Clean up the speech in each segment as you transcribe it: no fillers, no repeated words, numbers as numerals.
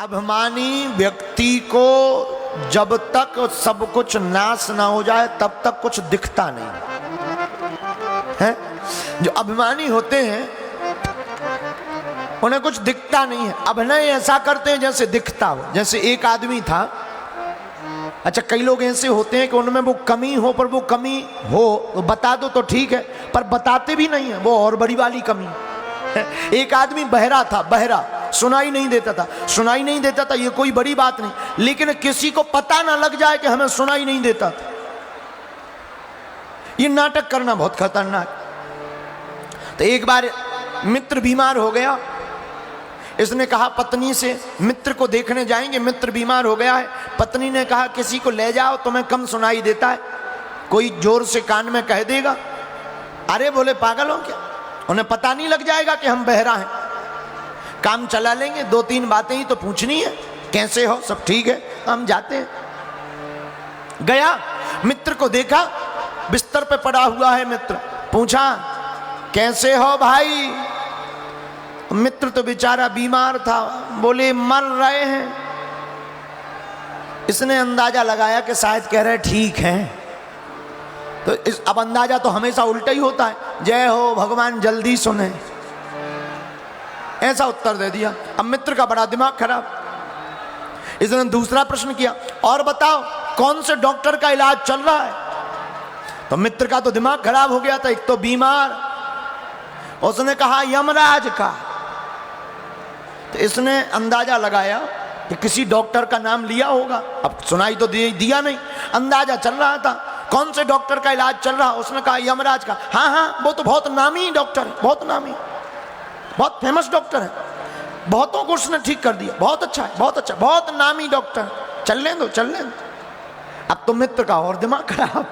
अभिमानी व्यक्ति को जब तक सब कुछ नाश ना हो जाए तब तक कुछ दिखता नहीं है। जो अभिमानी होते हैं उन्हें कुछ दिखता नहीं है, अभिनय ऐसा करते हैं जैसे दिखता हो। जैसे एक आदमी था, अच्छा कई लोग ऐसे होते हैं कि उनमें वो कमी हो, पर वो कमी हो तो बता दो तो ठीक है, पर बताते भी नहीं है, वो और बड़ी वाली कमी है। एक आदमी बहरा था, बहरा, सुनाई नहीं देता था, सुनाई नहीं देता था, ये कोई बड़ी बात नहीं, लेकिन किसी को पता ना लग जाए कि हमें सुनाई नहीं देता था। ये नाटक करना बहुत खतरनाक। तो एक बार मित्र बीमार हो गया, इसने कहा पत्नी से, मित्र को देखने जाएंगे, मित्र बीमार हो गया है। पत्नी ने कहा किसी को ले जाओ, तुम्हें कम सुनाई देता है, कोई जोर से कान में कह देगा। अरे बोले पागल हो क्या, उन्हें पता नहीं लग जाएगा कि हम बहरा हैं, काम चला लेंगे, 2-3 बातें ही तो पूछनी है, कैसे हो, सब ठीक है, हम जाते हैं। गया, मित्र को देखा, बिस्तर पे पड़ा हुआ है मित्र, पूछा कैसे हो भाई। मित्र तो बेचारा बीमार था, बोले मर रहे हैं। इसने अंदाजा लगाया कि शायद कह रहे ठीक हैं, तो अब अंदाजा तो हमेशा उल्टा ही होता है, जय हो भगवान जल्दी सुने, ऐसा उत्तर दे दिया। अब मित्र का बड़ा दिमाग खराब। इसने दूसरा प्रश्न किया, और बताओ कौन से डॉक्टर का इलाज चल रहा है। तो मित्र का तो दिमाग खराब हो गया था, एक तो बीमार, उसने कहा यमराज का। तो इसने अंदाजा लगाया कि किसी डॉक्टर का नाम लिया होगा, अब सुनाई तो दिया नहीं, अंदाजा चल रहा था कौन से डॉक्टर का इलाज चल रहा। उसने कहा यमराज का। हाँ हाँ, वो तो बहुत नामी डॉक्टर है, बहुत नामी, बहुत फेमस डॉक्टर है, बहुतों को उसने ठीक कर दिया, बहुत अच्छा है, बहुत अच्छा, बहुत नामी डॉक्टर, चलने दो चलने दो। अब तो मित्र का और दिमाग खराब,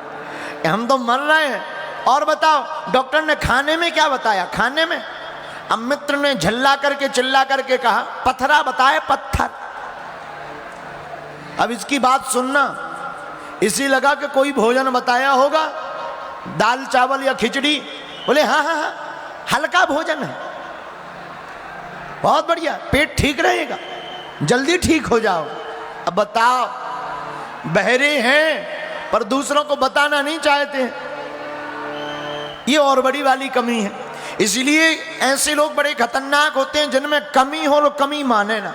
हम तो मर रहे हैं, और बताओ डॉक्टर ने खाने में क्या बताया, खाने में। अब मित्र ने झल्ला करके चिल्ला करके कहा पत्थरा बताए, पत्थर। अब इसकी बात सुनना, इसी लगा कि कोई भोजन बताया होगा, दाल चावल या खिचड़ी। बोले हाँ हाँ हाँ, हल्का भोजन है, बहुत बढ़िया, पेट ठीक रहेगा, जल्दी ठीक हो जाओ। अब बताओ, बहरे हैं पर दूसरों को बताना नहीं चाहते, ये और बड़ी वाली कमी है। इसलिए ऐसे लोग बड़े खतरनाक होते हैं जिनमें कमी हो तो कमी माने ना।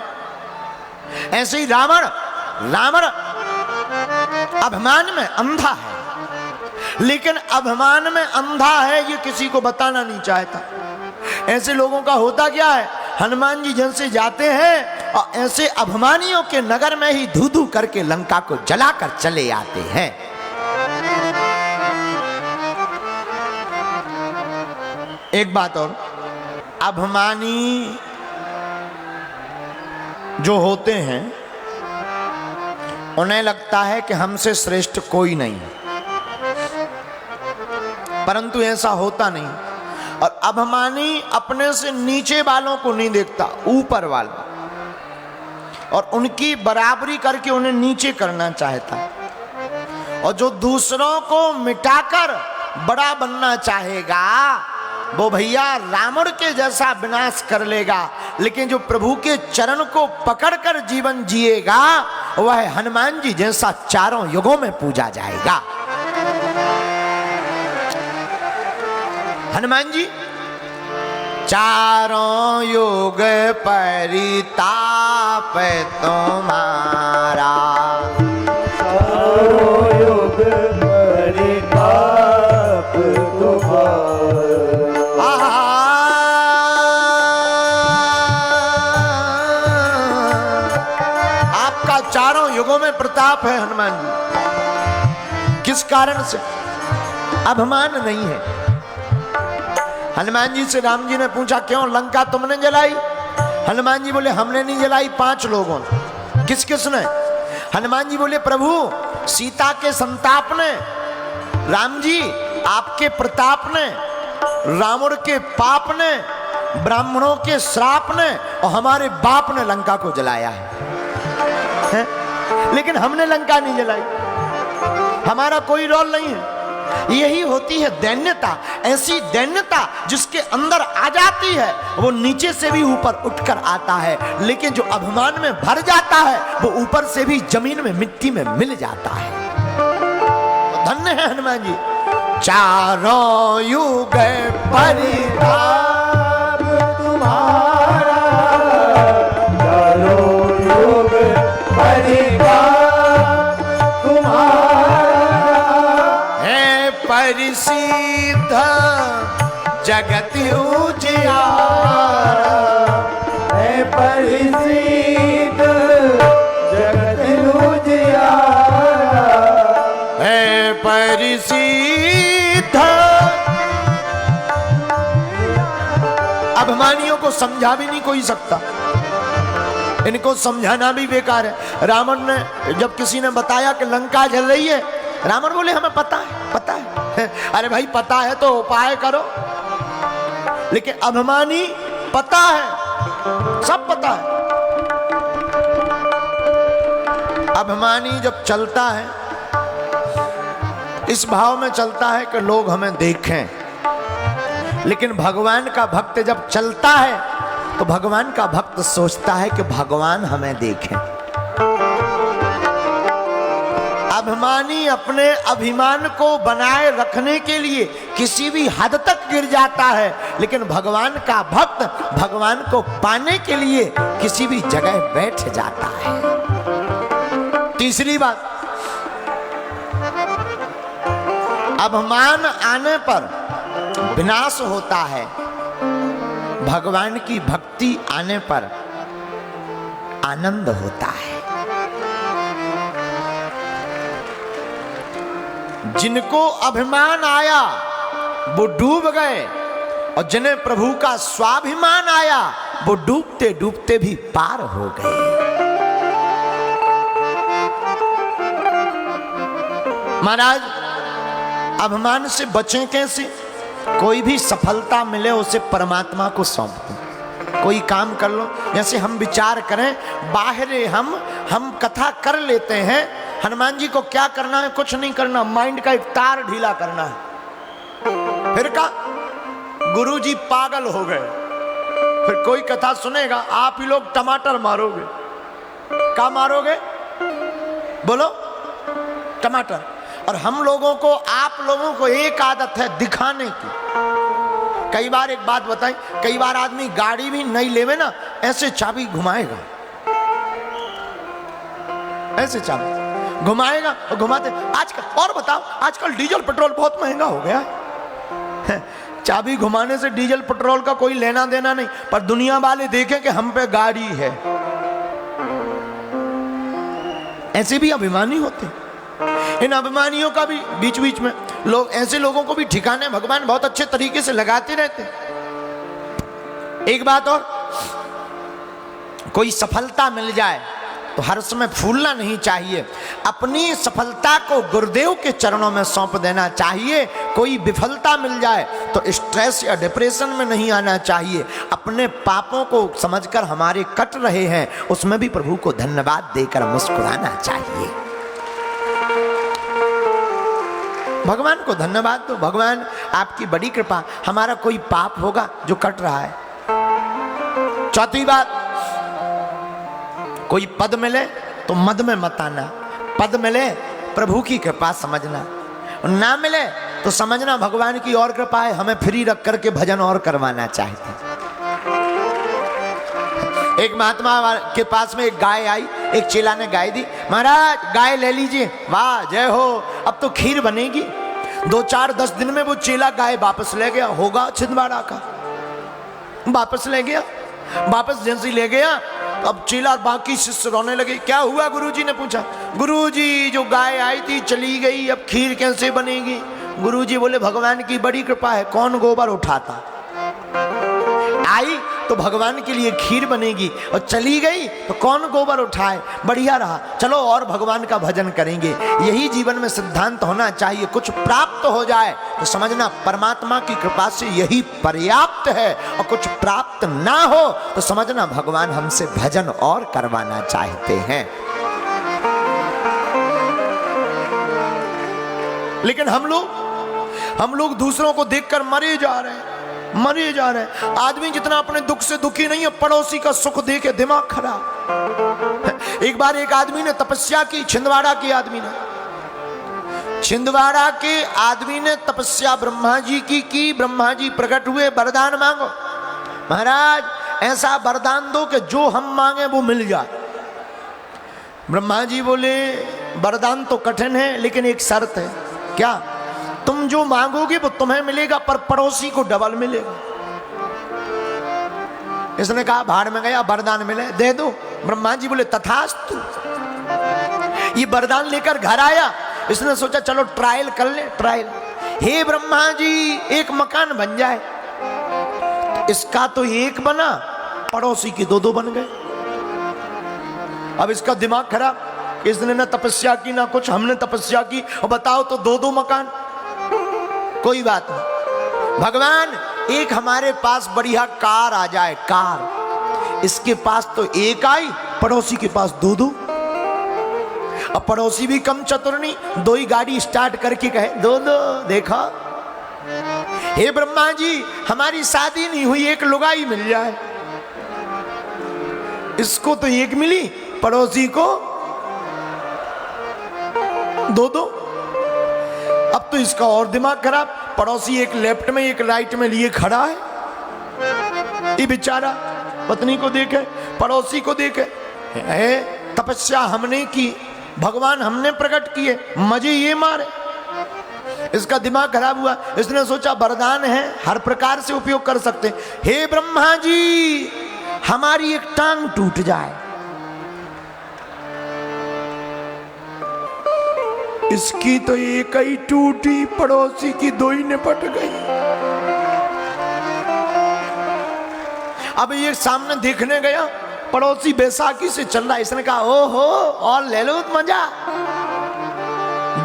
ऐसे ही रावण अभिमान में अंधा है, लेकिन अभिमान में अंधा है ये किसी को बताना नहीं चाहता। ऐसे लोगों का होता क्या है, हनुमान जी जैसे जाते हैं और ऐसे अभिमानियों के नगर में ही धू धू करके लंका को जलाकर चले आते हैं। एक बात और, अभिमानी जो होते हैं उन्हें लगता है कि हमसे श्रेष्ठ कोई नहीं, परंतु ऐसा होता नहीं। और अभिमानी अपने से नीचे वालों को नहीं देखता, ऊपर वालों, और उनकी बराबरी करके उन्हें नीचे करना चाहता है। और जो दूसरों को मिटाकर बड़ा बनना चाहेगा वो भैया रावण के जैसा विनाश कर लेगा, लेकिन जो प्रभु के चरण को पकड़कर जीवन जिएगा वह हनुमान जी जैसा चारों युगों में पूजा जाएगा। हनुमान जी चारों युग परिताप तुम्हारा, चारों युग परिताप तुम्हारा। आपका चारों युगों में प्रताप है हनुमान जी। किस कारण से? अभिमान नहीं है। हनुमान जी से राम जी ने पूछा क्यों लंका तुमने जलाई? हनुमान जी बोले हमने नहीं जलाई, 5 लोगों ने। किस किस ने? हनुमान जी बोले प्रभु सीता के संताप ने, राम जी आपके प्रताप ने, रावण के पाप ने, ब्राह्मणों के श्राप ने और हमारे बाप ने लंका को जलाया है? लेकिन हमने लंका नहीं जलाई, हमारा कोई रोल नहीं है। यही होती है दैन्यता। ऐसी दैन्यता जिसके अंदर आ जाती है वो नीचे से भी ऊपर उठकर आता है, लेकिन जो अभिमान में भर जाता है वो ऊपर से भी जमीन में मिट्टी में मिल जाता है। तो धन्य है हनुमान जी। चारों युग परिताप तुम्हारा, चारों युग परिताप तुम्हारा, है परिसिद्ध जगत उजियारा, है परिसिद्ध जगत उजियारा, है परिसिद्ध। अभिमानियों को समझा भी नहीं कोई सकता, इनको समझाना भी बेकार है। रावण ने जब किसी ने बताया कि लंका जल रही है, रावण बोले हमें पता है, पता है। अरे भाई पता है तो उपाय करो। लेकिन अभिमानी पता है, सब पता है। अभिमानी जब चलता है इस भाव में चलता है कि लोग हमें देखें, लेकिन भगवान का भक्त जब चलता है तो भगवान का भक्त सोचता है कि भगवान हमें देखें। अभिमानी अपने अभिमान को बनाए रखने के लिए किसी भी हद तक गिर जाता है, लेकिन भगवान का भक्त भगवान को पाने के लिए किसी भी जगह बैठ जाता है। तीसरी बात, अभिमान आने पर विनाश होता है, भगवान की भक्ति आने पर आनंद होता है। जिनको अभिमान आया वो डूब गए, और जिन्हें प्रभु का स्वाभिमान आया वो डूबते डूबते भी पार हो गए। महाराज अभिमान से बचें कैसे? कोई भी सफलता मिले उसे परमात्मा को सौंप दो। कोई काम कर लो, जैसे हम विचार करें बाहरे हम कथा कर लेते हैं, हनुमान जी को क्या करना है? कुछ नहीं करना, माइंड का एक तार ढीला करना है। फिर का गुरु जी पागल हो गए, फिर कोई कथा सुनेगा आप ही लोग टमाटर मारोगे। क्या मारोगे? बोलो, टमाटर। और हम लोगों को, आप लोगों को एक आदत है दिखाने की। कई बार एक बात बताएं, कई बार आदमी गाड़ी भी नहीं लेवे ना, ऐसे चाबी घुमाएगा, ऐसे चाबी घुमाएगा और घुमाते। आजकल और बताओ, आजकल डीजल पेट्रोल बहुत महंगा हो गया है। चाबी घुमाने से डीजल पेट्रोल का कोई लेना देना नहीं, पर दुनिया वाले देखें कि हम पे गाड़ी है। ऐसे भी अभिमानी होते हैं। इन अभिमानियों का भी बीच बीच में लोग, ऐसे लोगों को भी ठिकाने भगवान बहुत अच्छे तरीके से लगाते रहते हैं। एक बात और, कोई सफलता मिल जाए तो हर समय फूलना नहीं चाहिए, अपनी सफलता को गुरुदेव के चरणों में सौंप देना चाहिए। कोई विफलता मिल जाए तो स्ट्रेस या डिप्रेशन में नहीं आना चाहिए। अपने पापों को समझकर हमारे कट रहे हैं उसमें भी प्रभु को धन्यवाद देकर मुस्कुराना चाहिए। भगवान को धन्यवाद दो, भगवान आपकी बड़ी कृपा, हमारा कोई पाप होगा जो कट रहा है। चौथी बात, कोई पद मिले तो मद में मत आना। पद मिले प्रभु की कृपा समझना, ना मिले तो समझना भगवान की और कृपा है, हमें फ्री रख करके भजन और करवाना चाहते। एक महात्मा के पास में एक गाय आई, एक चेला ने गाय दी, महाराज गाय ले लीजिए। वाह जय हो, अब तो खीर बनेगी। 2-4-10 दिन में वो चेला गाय वापस ले गया, होगा छिंदवाड़ा का, वापस ले गया। वापस जैसे ले गया, अब चेला बाकी शिष्य रोने लगे। क्या हुआ? गुरुजी ने पूछा। गुरुजी जो गाय आई थी चली गई, अब खीर कैसे बनेगी? गुरुजी बोले भगवान की बड़ी कृपा है, कौन गोबर उठाता? आई तो भगवान के लिए खीर बनेगी, और चली गई तो कौन गोबर उठाए? बढ़िया रहा, चलो और भगवान का भजन करेंगे। यही जीवन में सिद्धांत होना चाहिए। कुछ प्राप्त हो जाए तो समझना परमात्मा की कृपा से यही पर्याप्त है, और कुछ प्राप्त ना हो तो समझना भगवान हमसे भजन और करवाना चाहते हैं। लेकिन हम लोग हम लोग दूसरों को देखकर मरे जा रहे हैं, मरे जा रहे हैं। आदमी जितना अपने दुख से दुखी नहीं है, पड़ोसी का सुख देके दिमाग खराब। एक बार एक आदमी ने तपस्या की, छिंदवाड़ा के आदमी ने, छिंदवाड़ा के आदमी ने तपस्या ब्रह्मा जी की। ब्रह्मा जी प्रकट हुए, वरदान मांगो महाराज, ऐसा वरदान दो कि जो हम मांगे वो मिल जाए। ब्रह्मा जी बोले वरदान तो कठिन है, लेकिन एक शर्त है। क्या? तुम जो मांगोगे वो तुम्हें मिलेगा, पर पड़ोसी को डबल मिलेगा। इसने कहा भाड़ में गया, वरदान मिले दे दो। ब्रह्मा जी बोले तथास्तु। ये वरदान लेकर घर आया, इसने सोचा चलो ट्रायल कर ले, ट्रायल। हे ब्रह्मा जी, एक मकान बन जाए। इसका तो एक बना, पड़ोसी की दो दो बन गए। अब इसका दिमाग खराब, इसने ना तपस्या की ना कुछ, हमने तपस्या की और बताओ तो दो दो मकान। कोई बात नहीं भगवान, एक हमारे पास बढ़िया कार आ जाए, कार। इसके पास तो एक आई, पड़ोसी के पास दो दो। अब पड़ोसी भी कम चतुर नहीं, दो ही गाड़ी स्टार्ट करके कहे दो दो। देखा, हे ब्रह्मा जी, हमारी शादी नहीं हुई, एक लुगाई मिल जाए। इसको तो एक मिली, पड़ोसी को दो दो। अब तो इसका और दिमाग खराब, पड़ोसी एक लेफ्ट में एक राइट में लिए खड़ा है। ये बेचारा पत्नी को देखे, पड़ोसी को देखे। तपस्या हमने की, भगवान हमने प्रकट किए, मजे ये मारे। इसका दिमाग खराब हुआ। इसने सोचा वरदान है, हर प्रकार से उपयोग कर सकते। हे ब्रह्मा जी, हमारी एक टांग टूट जाए। इसकी तो एक ही टूटी, पड़ोसी की दो ही निपट गई। अब ये सामने देखने गया, पड़ोसी बैसाखी से चल रहा है। इसने कहा ओहो, और ले लो मजा,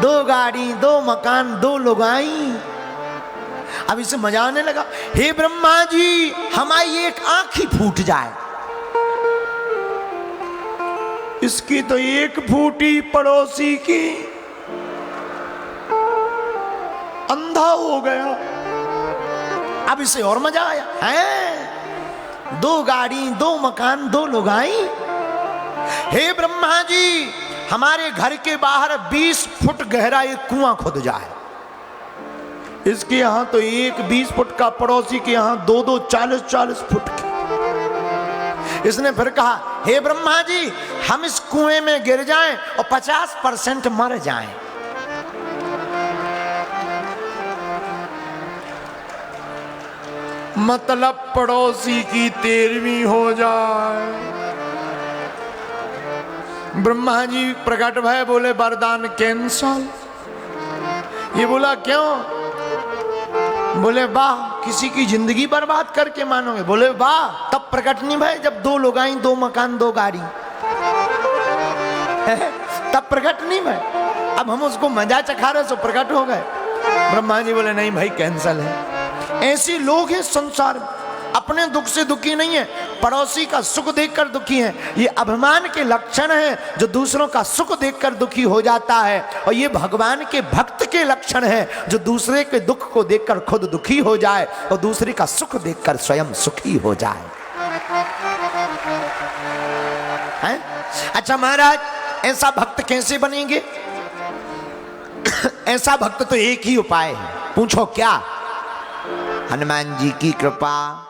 दो गाड़ी, दो मकान, दो लुगाई। अब इसे मजा आने लगा। हे ब्रह्मा जी, हमारी एक आंख ही फूट जाए। इसकी तो एक फूटी, पड़ोसी की अंधा हो गया। अब इसे और मजा आया है, दो गाड़ी, दो मकान, दो लुगाई। हे ब्रह्मा जी, हमारे घर के बाहर 20 फुट गहरा एक कुआं खुद जाए। इसके यहां तो एक 20 फुट का, पड़ोसी के यहां दो दो 40-40 फुट की। इसने फिर कहा हे ब्रह्मा जी, हम इस कुएं में गिर जाएं और 50% मर जाएं। मतलब पड़ोसी की 13वीं हो जाए। ब्रह्मा जी प्रकट भय, बोले वरदान कैंसल। ये बोला क्यों? बोले वाह, किसी की जिंदगी बर्बाद करके मानोगे? बोले वाह, तब प्रकट नहीं भय जब दो लोग आई, दो मकान, दो गाड़ी। तब प्रकट नहीं भय, अब हम उसको मजा चखा रहे, सो प्रकट हो गए। ब्रह्मा जी बोले नहीं भाई, कैंसल है। ऐसे लोग हैं संसार में, अपने दुख से दुखी नहीं है, पड़ोसी का सुख देखकर दुखी है। ये अभिमान के लक्षण हैं, जो दूसरों का सुख देखकर दुखी हो जाता है। और ये भगवान के भक्त के लक्षण हैं, जो दूसरे के दुख को देखकर खुद दुखी हो जाए और दूसरे का सुख देखकर स्वयं सुखी हो जाए। हैं? अच्छा महाराज, ऐसा भक्त कैसे बनेंगे? ऐसा भक्त तो एक ही उपाय है। पूछो क्या? हनुमान जी की कृपा।